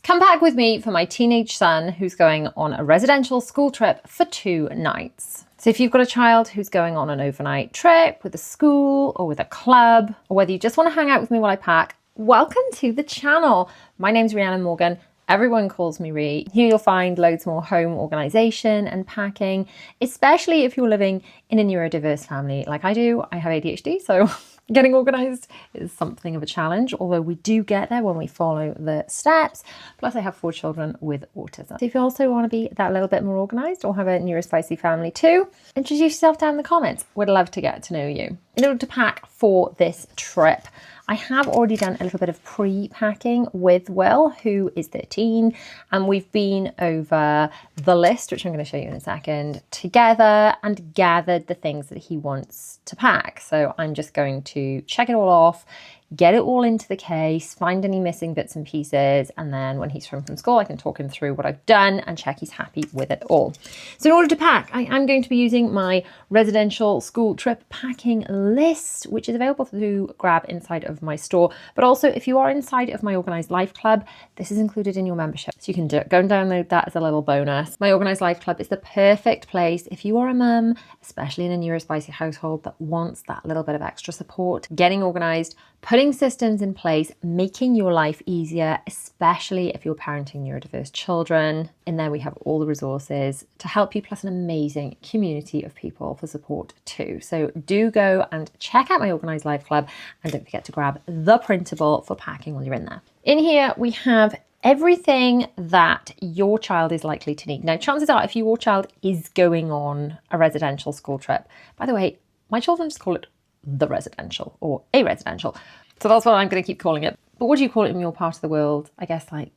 Come back with me for my teenage son who's going on a residential school trip for 2 nights. So if you've got a child who's going on an overnight trip with a school or with a club, or whether you just want to hang out with me while I pack, welcome to the channel. My name's Rhiannon Morgan. Everyone calls me Rhi. Here you'll find loads more home organisation and packing, especially if you're living in a neurodiverse family like I do. I have ADHD, so getting organised is something of a challenge, although we do get there when we follow the steps. Plus I have 4 children with autism. So if you also want to be that little bit more organised or have a neurospicy family too, introduce yourself down in the comments. Would love to get to know you. In order to pack for this trip, I have already done a little bit of pre-packing with Will, who is 13, and we've been over the list, which I'm going to show you in a second, together and gathered the things that he wants to pack. So I'm just going to check it all off, get it all into the case, find any missing bits and pieces, and then when he's home from school, I can talk him through what I've done and check he's happy with it all. So in order to pack, I am going to be using my residential school trip packing list, which is available to grab inside of my store. But also, if you are inside of my Organised Life Club, this is included in your membership. So you can go and download that as a little bonus. My Organised Life Club is the perfect place if you are a mum, especially in a neurospicy household that wants that little bit of extra support, getting organised, putting systems in place, making your life easier, especially if you're parenting neurodiverse children. In there we have all the resources to help you, plus an amazing community of people for support too. So do go and check out my Organised Life Club, and don't forget to grab the printable for packing while you're in there. In here we have everything that your child is likely to need. Now, chances are if your child is going on a residential school trip, by the way, my children just call it the residential or a residential. So that's what I'm going to keep calling it. But what do you call it in your part of the world? I guess like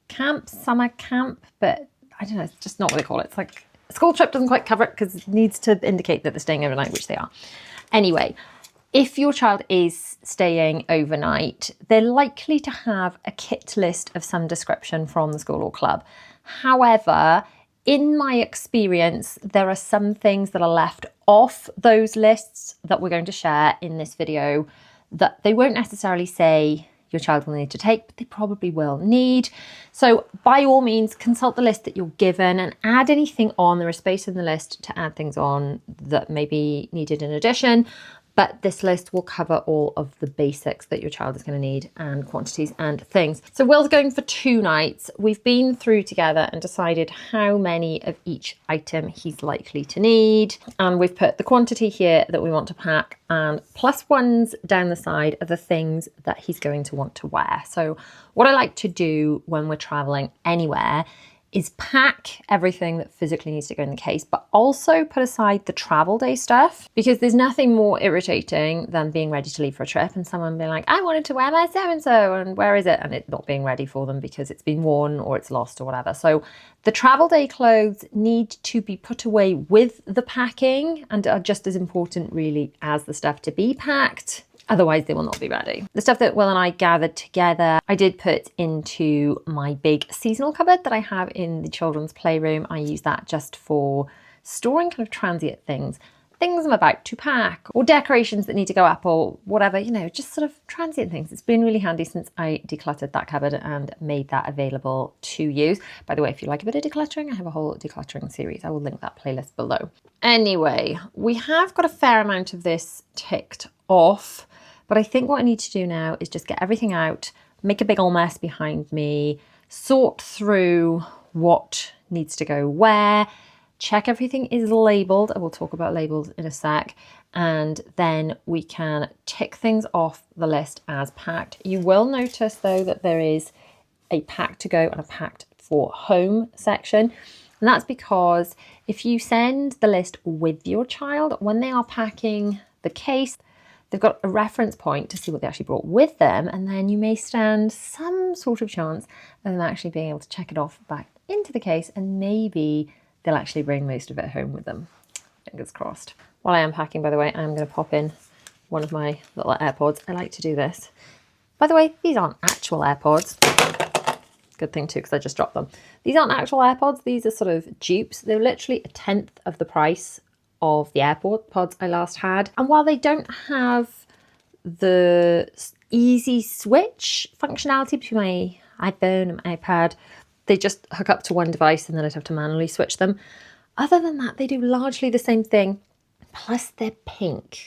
camp, summer camp, but I don't know, it's just not what they call it. It's like a school trip doesn't quite cover it because it needs to indicate that they're staying overnight, which they are. Anyway, if your child is staying overnight, they're likely to have a kit list of some description from the school or club. However, in my experience, there are some things that are left off those lists that we're going to share in this video that they won't necessarily say your child will need to take, but they probably will need. So by all means, consult the list that you're given and add anything on. There is space in the list to add things on that may be needed in addition. But this list will cover all of the basics that your child is going to need and quantities and things. So Will's going for 2 nights. We've been through together and decided how many of each item he's likely to need. And we've put the quantity here that we want to pack, and plus ones down the side are the things that he's going to want to wear. So what I like to do when we're traveling anywhere is pack everything that physically needs to go in the case, but also put aside the travel day stuff, because there's nothing more irritating than being ready to leave for a trip and someone being like, I wanted to wear my so-and-so, and where is it? And it not being ready for them because it's been worn or it's lost or whatever. So the travel day clothes need to be put away with the packing and are just as important really as the stuff to be packed. Otherwise, they will not be ready. The stuff that Will and I gathered together, I did put into my big seasonal cupboard that I have in the children's playroom. I use that just for storing kind of transient things I'm about to pack, or decorations that need to go up, or whatever, you know, just sort of transient things. It's been really handy since I decluttered that cupboard and made that available to use. By the way, if you like a bit of decluttering, I have a whole decluttering series. I will link that playlist below. Anyway, we have got a fair amount of this ticked off. But I think what I need to do now is just get everything out, make a big old mess behind me, sort through what needs to go where, check everything is labelled. I will talk about labels in a sec. And then we can tick things off the list as packed. You will notice though that there is a packed to go and a packed for home section. And that's because if you send the list with your child, when they are packing the case, they've got a reference point to see what they actually brought with them, and then you may stand some sort of chance of them actually being able to check it off back into the case, and maybe they'll actually bring most of it home with them. Fingers crossed. While I am packing, by the way, I'm going to pop in one of my little AirPods. I like to do this. By the way, these aren't actual AirPods. Good thing too, because I just dropped them. These aren't actual AirPods. These are sort of dupes. They're literally 1/10 of the price of the AirPods I last had. And while they don't have the easy switch functionality between my iPhone and my iPad, they just hook up to one device and then I'd have to manually switch them. Other than that, they do largely the same thing, plus they're pink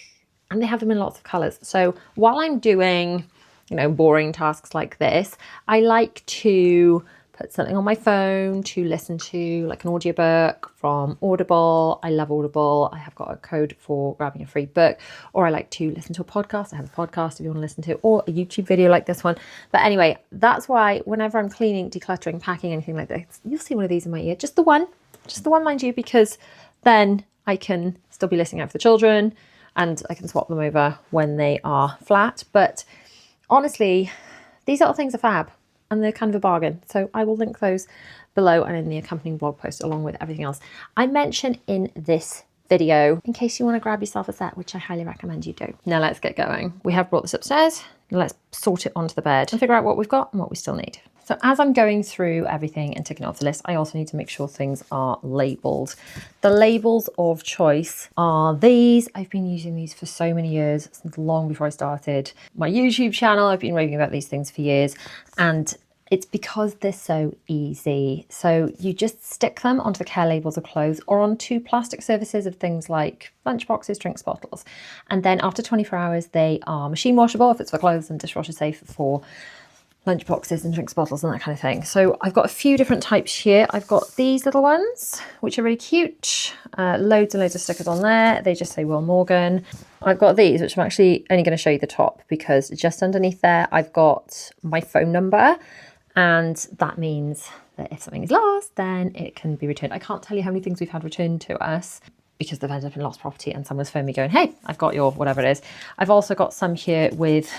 and they have them in lots of colours. So while I'm doing, boring tasks like this, I like to put something on my phone to listen to, like an audiobook from Audible. I love Audible. I have got a code for grabbing a free book. Or I like to listen to a podcast. I have a podcast if you want to listen to, or a YouTube video like this one. But anyway, that's why whenever I'm cleaning, decluttering, packing, anything like this, you'll see one of these in my ear. Just the one, mind you, because then I can still be listening out for the children and I can swap them over when they are flat. But honestly, these little things are fab. And they're kind of a bargain. So I will link those below and in the accompanying blog post along with everything else I mentioned in this video, in case you want to grab yourself a set, which I highly recommend you do. Now let's get going. We have brought this upstairs. Let's sort it onto the bed and figure out what we've got and what we still need. So as I'm going through everything and ticking off the list, I also need to make sure things are labelled. The labels of choice are these. I've been using these for so many years, since long before I started my YouTube channel. I've been raving about these things for years, and it's because they're so easy. So you just stick them onto the care labels of clothes or onto plastic surfaces of things like lunchboxes, drinks bottles. And then after 24 hours, they are machine washable if it's for clothes and dishwasher safe for lunch boxes and drinks bottles and that kind of thing. So I've got a few different types here. I've got these little ones, which are really cute. Loads and loads of stickers on there. They just say Will Morgan. I've got these, which I'm actually only going to show you the top, because just underneath there, I've got my phone number. And that means that if something is lost, then it can be returned. I can't tell you how many things we've had returned to us because they've ended up in lost property and someone's phoned me going, hey, I've got your whatever it is. I've also got some here with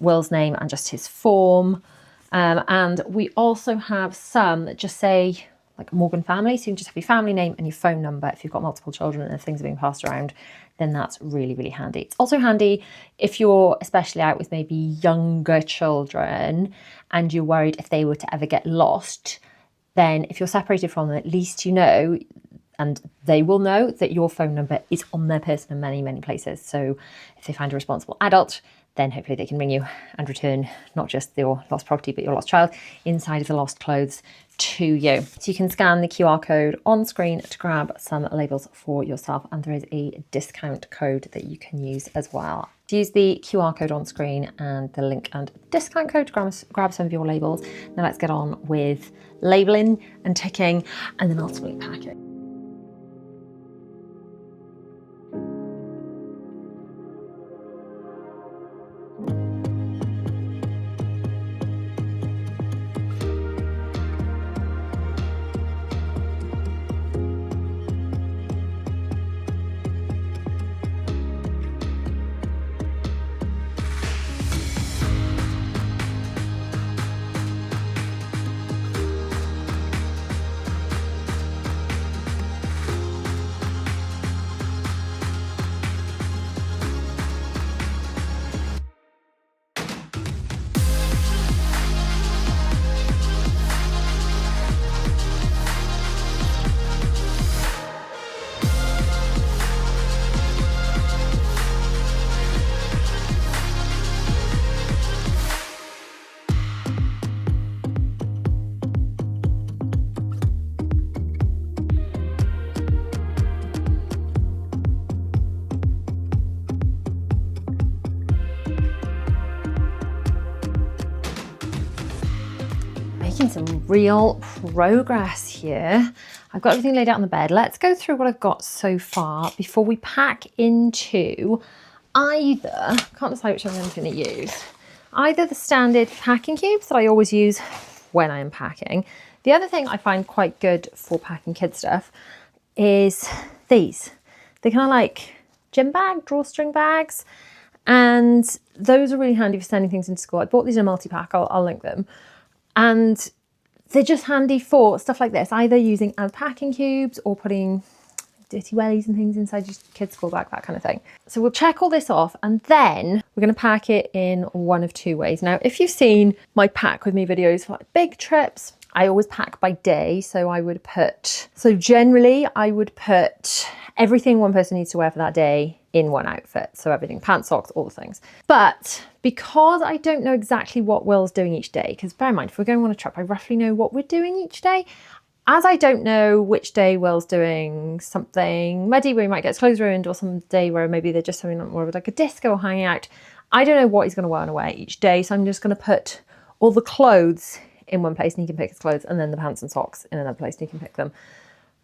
Will's name and just his form. And we also have some that just say like Morgan family. So you can just have your family name and your phone number. If you've got multiple children and if things are being passed around, then that's really, really handy. It's also handy if you're especially out with maybe younger children and you're worried if they were to ever get lost, then if you're separated from them, at least you know, and they will know, that your phone number is on their person in many, many places. So if they find a responsible adult, then hopefully they can ring you and return not just your lost property, but your lost child inside of the lost clothes to you. So you can scan the QR code on screen to grab some labels for yourself. And there is a discount code that you can use as well. Use the QR code on screen and the link and discount code to grab some of your labels. Now let's get on with labeling and ticking and then ultimately packing. Making some real progress here. I've got everything laid out on the bed. Let's go through what I've got so far before we pack into either, can't decide which one I'm going to use, either the standard packing cubes that I always use when I'm packing. The other thing I find quite good for packing kid stuff is these. They're kind of like gym bag, drawstring bags. And those are really handy for sending things into school. I bought these in a multi-pack, I'll link them. And they're just handy for stuff like this, either using as packing cubes or putting dirty wellies and things inside your kid's school bag, that kind of thing. So we'll check all this off and then we're going to pack it in one of two ways. Now, if you've seen my pack with me videos for like big trips, I always pack by day. So generally I would put everything one person needs to wear for that day in one outfit. So everything, pants, socks, all the things. But because I don't know exactly what Will's doing each day, because bear in mind, if we're going on a trip, I roughly know what we're doing each day. As I don't know which day Will's doing something muddy where he might get his clothes ruined, or some day where maybe they're just having more of like a disco or hanging out, I don't know what he's going to want to wear each day. So I'm just going to put all the clothes in one place and he can pick his clothes, and then the pants and socks in another place and he can pick them.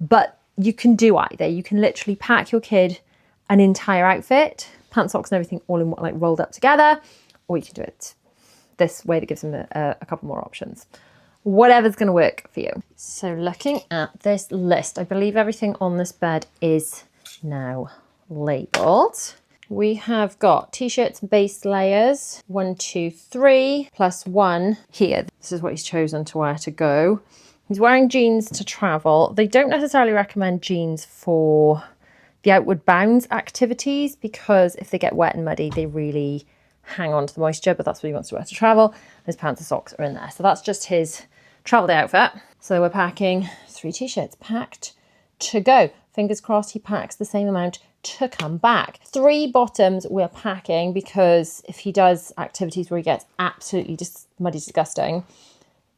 But you can do either. You can literally pack your kid an entire outfit, pants, socks and everything all in like rolled up together, or you can do it this way that gives them a couple more options. Whatever's going to work for you. So looking at this list, I believe everything on this bed is now labelled. We have got t-shirts, base layers, 1, 2, 3, plus 1 here. This is what he's chosen to wear to go. He's wearing jeans to travel. They don't necessarily recommend jeans for the outward bounds activities, because if they get wet and muddy, they really hang on to the moisture, but that's what he wants to wear to travel. His pants and socks are in there. So that's just his travel day outfit. So we're packing 3 t-shirts packed to go. Fingers crossed he packs the same amount to come back. 3 bottoms we're packing, because if he does activities where he gets absolutely just muddy disgusting,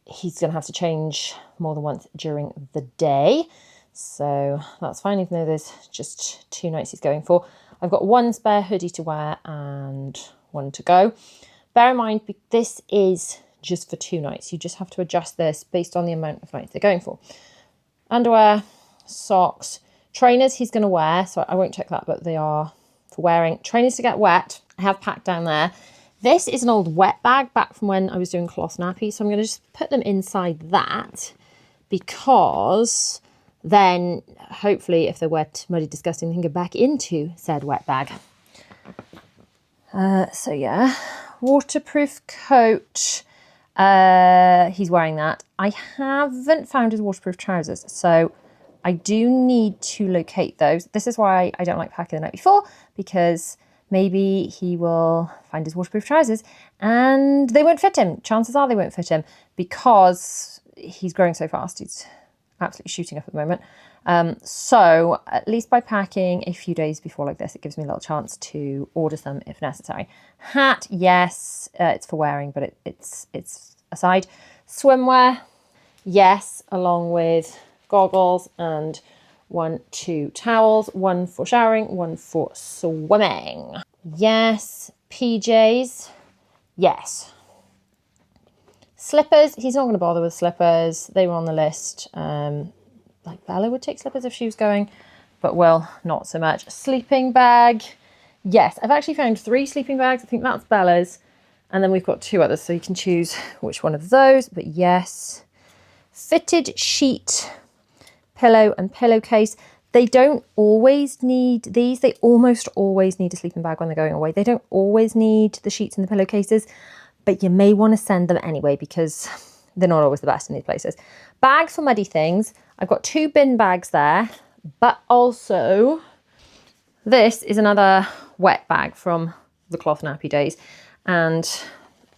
he's going to have to change more than once during the day. So that's fine, even though there's just 2 nights he's going for. I've got 1 spare hoodie to wear and 1 to go. Bear in mind, this is just for 2 nights. You just have to adjust this based on the amount of nights they're going for. Underwear, socks, trainers he's going to wear. So I won't check that, but they are for wearing. Trainers to get wet, I have packed down there. This is an old wet bag back from when I was doing cloth nappies. So I'm going to just put them inside that, because then hopefully if they're wet, muddy, disgusting, they can go back into said wet bag. So yeah, waterproof coat. He's wearing that. I haven't found his waterproof trousers, so I do need to locate those. This is why I don't like packing the night before, because maybe he will find his waterproof trousers and they won't fit him. Chances are they won't fit him, because he's growing so fast. He's absolutely shooting up at the moment. So at least by packing a few days before like this, it gives me a little chance to order some if necessary. Hat, yes, it's for wearing, but it's aside. Swimwear, yes, along with goggles and 1, 2 towels, 1 for showering, 1 for swimming. Yes. PJs, yes. Slippers, he's not going to bother with slippers. They were on the list. Like Bella would take slippers if she was going, but Will, not so much. Sleeping bag, yes. I've actually found 3 sleeping bags. I think that's Bella's. And then we've got 2 others, so you can choose which one of those, but yes. Fitted sheet, pillow and pillowcase. They don't always need these. They almost always need a sleeping bag when they're going away. They don't always need the sheets and the pillowcases, but you may want to send them anyway, because they're not always the best in these places. Bag for muddy things. I've got 2 bin bags there, but also this is another wet bag from the cloth nappy days. And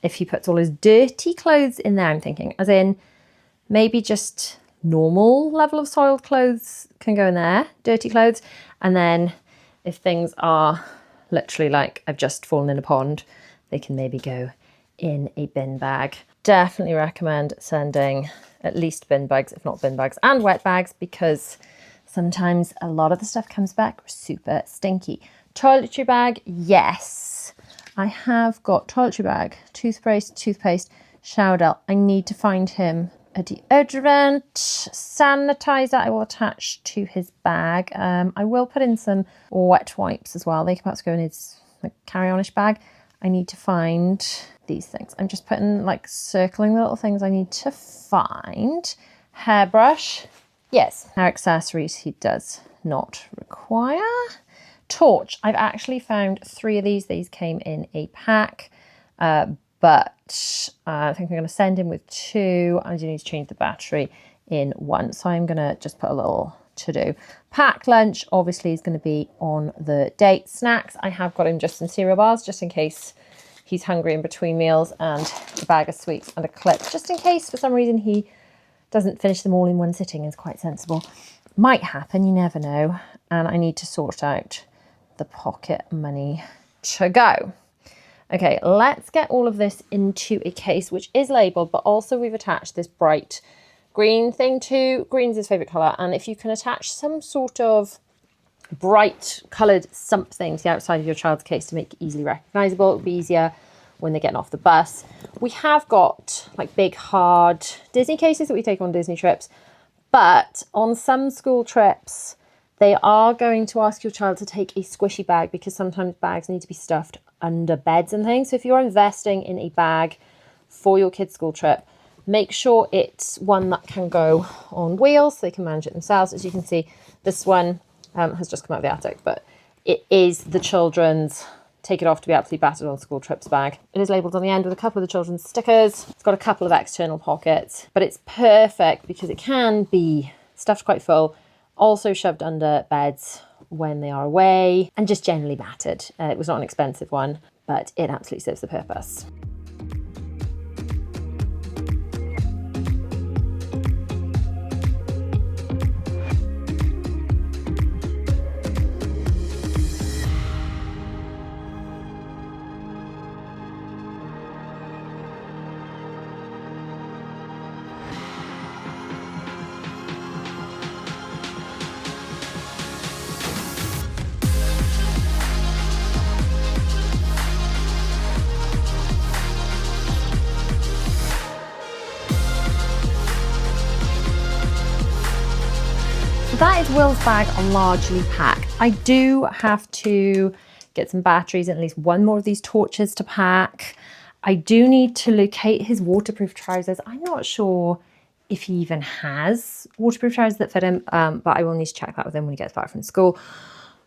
if he puts all his dirty clothes in there, I'm thinking, as in maybe just normal level of soiled clothes can go in there, dirty clothes. And then if things are literally like I've just fallen in a pond, they can maybe go in a bin bag. Definitely recommend sending at least bin bags, if not bin bags and wet bags, because sometimes a lot of the stuff comes back super stinky. Toiletry bag, yes. I have got toiletry bag, toothpaste, shower gel. I need to find him a deodorant, sanitizer I will attach to his bag. I will put in some wet wipes as well. They can perhaps go in his carry-on-ish bag. I need to find these things. I'm just putting circling the little things I need to find. Hairbrush, yes. Hair accessories he does not require. Torch, I've actually found 3 of these. These came in a pack, but I think I'm going to send him with 2. I do need to change the battery in 1, so I'm going to just put a little to do. Pack lunch obviously is going to be on the date. Snacks, I have got him just some cereal bars, just in case he's hungry in between meals, and a bag of sweets and a clip, just in case for some reason he doesn't finish them all in one sitting. Is quite sensible. Might happen, you never know. and I need to sort out the pocket money to go. Okay, let's get all of this into a case which is labelled, but also we've attached this bright green thing too. Green's his favourite colour, and if you can attach some sort of bright coloured something to the outside of your child's case to make it easily recognisable, it'll be easier when they're getting off the bus. We have got like big hard Disney cases that we take on Disney trips, but on some school trips they are going to ask your child to take a squishy bag, because sometimes bags need to be stuffed under beds and things. So if you're investing in a bag for your kids' school trip, make sure it's one that can go on wheels so they can manage it themselves. As you can see, this one has just come out of the attic, but it is the children's take it off to be absolutely battered on school trips bag. It is labelled on the end with a couple of the children's stickers. It's got a couple of external pockets, but it's perfect because it can be stuffed quite full, also shoved under beds when they are away, and just generally battered. It was not an expensive one, but it absolutely serves the purpose. That is Will's bag largely packed. I do have to get some batteries and at least one more of these torches to pack. I do need to locate his waterproof trousers. I'm not sure if he even has waterproof trousers that fit him, but I will need to check that with him when he gets back from school.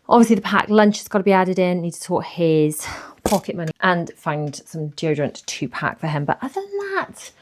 Obviously the packed lunch has got to be added in. Need to sort his pocket money and find some deodorant to pack for him. But other than that,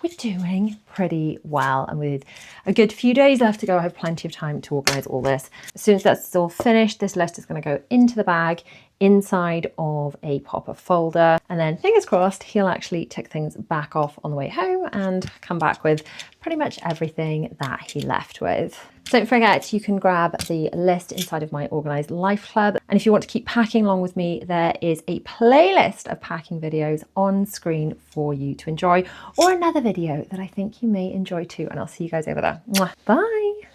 we're doing pretty well, and with a good few days left to go, I have plenty of time to organise all this. As soon as that's all finished, this list is going to go into the bag inside of a pop-up folder, and then fingers crossed he'll actually tick things back off on the way home and come back with pretty much everything that he left with. Don't forget, you can grab the list inside of my Organised Life Club. And if you want to keep packing along with me, there is a playlist of packing videos on screen for you to enjoy, or another video that I think you may enjoy too. And I'll see you guys over there. Mwah. Bye.